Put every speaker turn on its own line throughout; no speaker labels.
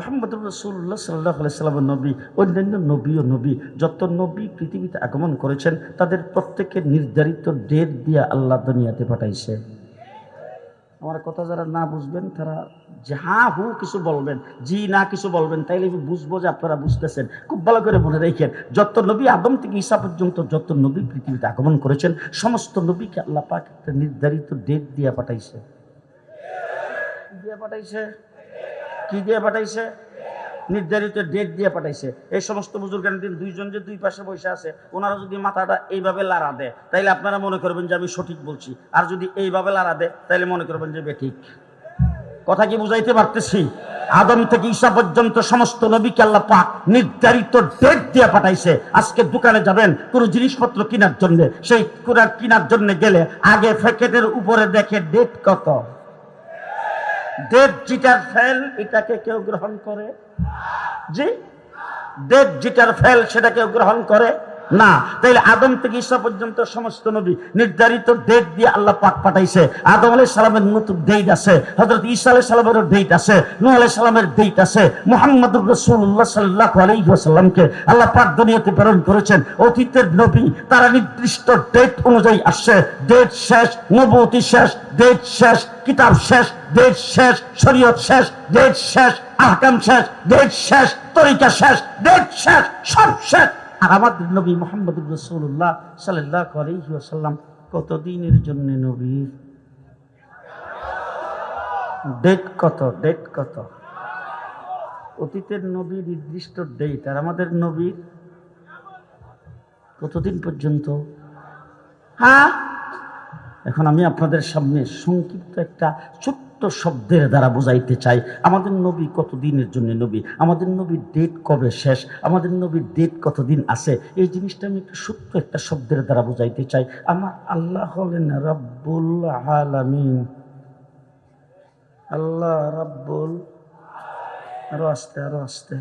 মুহাম্মদুর রাসূলুল্লাহ সাল্লাল্লাহু আলাইহি ওয়াসাল্লাম নবী, অন্যান্য নবীও নবী, যত নবী পৃথিবীতে আগমন করেছেন তাদের প্রত্যেকের নির্ধারিত ডেট দিয়ে আল্লাহ দুনিয়াতে পাঠাইছে। আমার কথা যারা না বুঝবেন তারা যে হ্যাঁ হু কিছু বলবেন, জি না কিছু বলবেন, তাইলে আমি বুঝবো যে আপনারা বুঝতেছেন। খুব ভালো করে মনে রেখেন, যত নবী আদম থেকে ঈসা পর্যন্ত যত নবী পৃথিবীতে আগমন করেছেন সমস্ত নবীকে আল্লাহ পাক একটা নির্ধারিত ডেট দিয়ে পাঠাইছে। কি দিয়ে পাঠাইছে? নির্ধারিত ডেট দিয়ে পাঠাইছে। এই সমস্ত বুজুর্গান দিন দুইজন যে দুই পাশে বসে আছে ওনারা যদি মাথাটা এইভাবে লাড়া দেয় তাইলে আপনারা মনে করবেন যে আমি সঠিক বলছি, আর যদি এইভাবে লাড়া দেয় তাইলে মনে করবেন যে বেঠিক। কথা কি বুঝাইতে পারতেছি? আদম থেকে ঈসা পর্যন্ত সমস্ত নবীকে আল্লাহ পাক নির্ধারিত ডেট দিয়ে পাঠাইছে। আজকে দোকানে যাবেন কোনো জিনিসপত্র কেনার জন্য, সেই কেনার জন্য গেলে আগে প্যাকেটের উপরে দেখে ডেট কত। ডেট যেটার ফেল এটাকে কেউ গ্রহণ করে? জি, ডেট যেটার ফেল সেটা কেউ গ্রহণ করে না। তাইলে আদম থেকে ঈসা পর্যন্ত সমস্ত নবী নির্ধারিত ডেট দিয়ে আল্লাহ পাক পাঠাইছে। আদম আলাইহিস সালামের নতুন ডেট আছে, হযরত ঈসা আলাইহিস সালামের ডেট আছে, নূহ আলাইহিস সালামের ডেট আছে। মুহাম্মদুর রাসূলুল্লাহ সাল্লাল্লাহু আলাইহি ওয়াসাল্লামকে আল্লাহ পাক দুনিয়াতে প্রেরণ করেছেন। অতীতের নবী তারা নির্দিষ্ট ডেট অনুযায়ী আসছে। ডেট শেষ, নবুয়তি শেষ, ডেট শেষ, কিতাব শেষ, ডেট শেষ, শরীয়ত শেষ, ডেট শেষ, আহকাম শেষ, ডেট শেষ, তরিকা শেষ, ডেট শেষ, সব শেষ। আর আমাদের নবী মুহাম্মদুর রাসূলুল্লাহ সাল্লাল্লাহু আলাইহি ওয়াসাল্লাম কতদিনের জন্য নবী? ডেট কত? ডেট কত? অতীতের নবী নির্দিষ্ট ডেট, আর আমাদের নবীর কতদিন পর্যন্ত? হ্যাঁ, এখন আমি আপনাদের সামনে সংক্ষিপ্ত একটা ছোট্ট শব্দের দ্বারা বুঝাইতে চাই আমাদের নবী কতদিনের জন্য নবী, আমাদের নবীর ডেট কবে শেষ, আমাদের নবীর ডেট কতদিন আছে। এই জিনিসটা আমি একটু ছোট্ট একটা শব্দের দ্বারা বুঝাইতে চাই। আমার আল্লাহ হলেন রাব্বুল আলামিন। আল্লাহ রাব্বুল, আরো আস্তে, আরো আস্তে,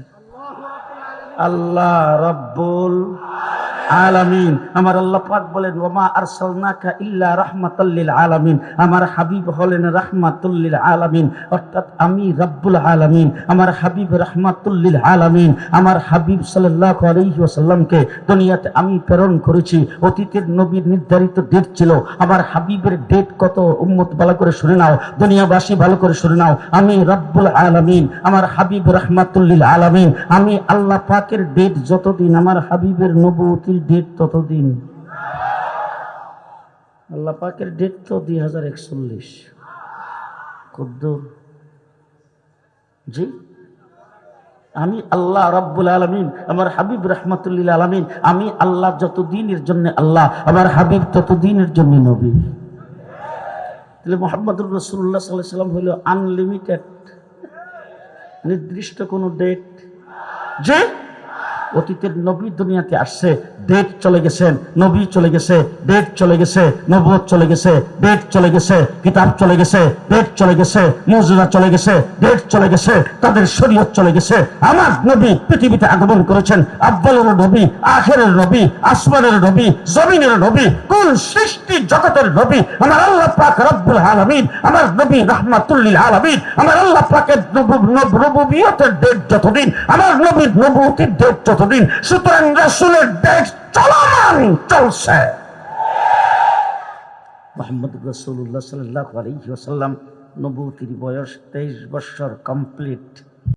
আল্লাহ রাব্বুল আলামিন। আমার আল্লাহ পাক বলেন ওয়ামা আরসালনাকা ইল্লা রাহমাতাল লিল আলামিন। আমার হাবিব হলেন রাহমাতুল লিল আলামিন, অর্থাৎ আমি রব্বুল আলামিন, আমার হাবিব রাহমাতুল লিল আলামিন। আমার হাবিব সাল্লাল্লাহু আলাইহি ওয়াসাল্লামকে দুনিয়াতে আমি প্রেরণ করেছি। অতীতের নবীর নির্ধারিত ডেট ছিল, আমার হাবিবের ডেট কত উম্মত ভালো করে শুনে নাও, দুনিয়াবাসী ভালো করে শুনে নাও। আমি রব্বুল আলামিন, আমার হাবিব রাহমাতুল লিল আলামিন। আমি আল্লাহ পাকের ডেট যতদিন, আমার হাবিবের নবুয়তির ডেট ততদিন। আল্লাহ পাকের ডেট তো 2041। কদ্দুর? জি, আমি আল্লাহ রাব্বুল আলামিন, আমার হাবিব রাহমাতুল লিল আলামিন। আমি আল্লাহ যতদিনের জন্য আল্লাহ, আমার হাবিব ততদিনের জন্য নবী। তাহলে মুহাম্মদুর রাসূলুল্লাহ সাল্লাল্লাহু আলাইহি ওয়াসাল্লাম হলো আনলিমিটেড, নির্দিষ্ট কোনো ডেট। যে অতীতের নবী দুনিয়াতে আসছে, ডেট চলে গেছেন, নবী চলে গেছে, ডেট চলে গেছে, নবুয়ত চলে গেছে, ডেট চলে গেছে, কিতাব চলে গেছে, ডেট চলে গেছে, মুজিজা চলে গেছে, ডেট চলে গেছে, তাদের শরীয়ত চলে গেছে। আমার নবী পৃথিবীতে আগমন করেছেন, আব্বালের নবী, আখিরের নবী, আসমানের নবী, জমিনের নবী, কুল সৃষ্টি জগতের নবী। আমার আল্লাহ পাক রব্বুল আলামিন, আমার নবী রাহমাতুল লিল আলামিন। আমার আল্লাহ পাকের নবুয়তের ডেট যতদিন, আমার নবীর নবুয়তির ডেট যতদিন। সুতরাং রাসূলের ডেট চলমান, চলছে। মুহাম্মদুর রাসূলুল্লাহ সাল্লাল্লাহু আলাইহি ওয়াসাল্লাম নবুয়তির বয়স 23 বছর কমপ্লিট।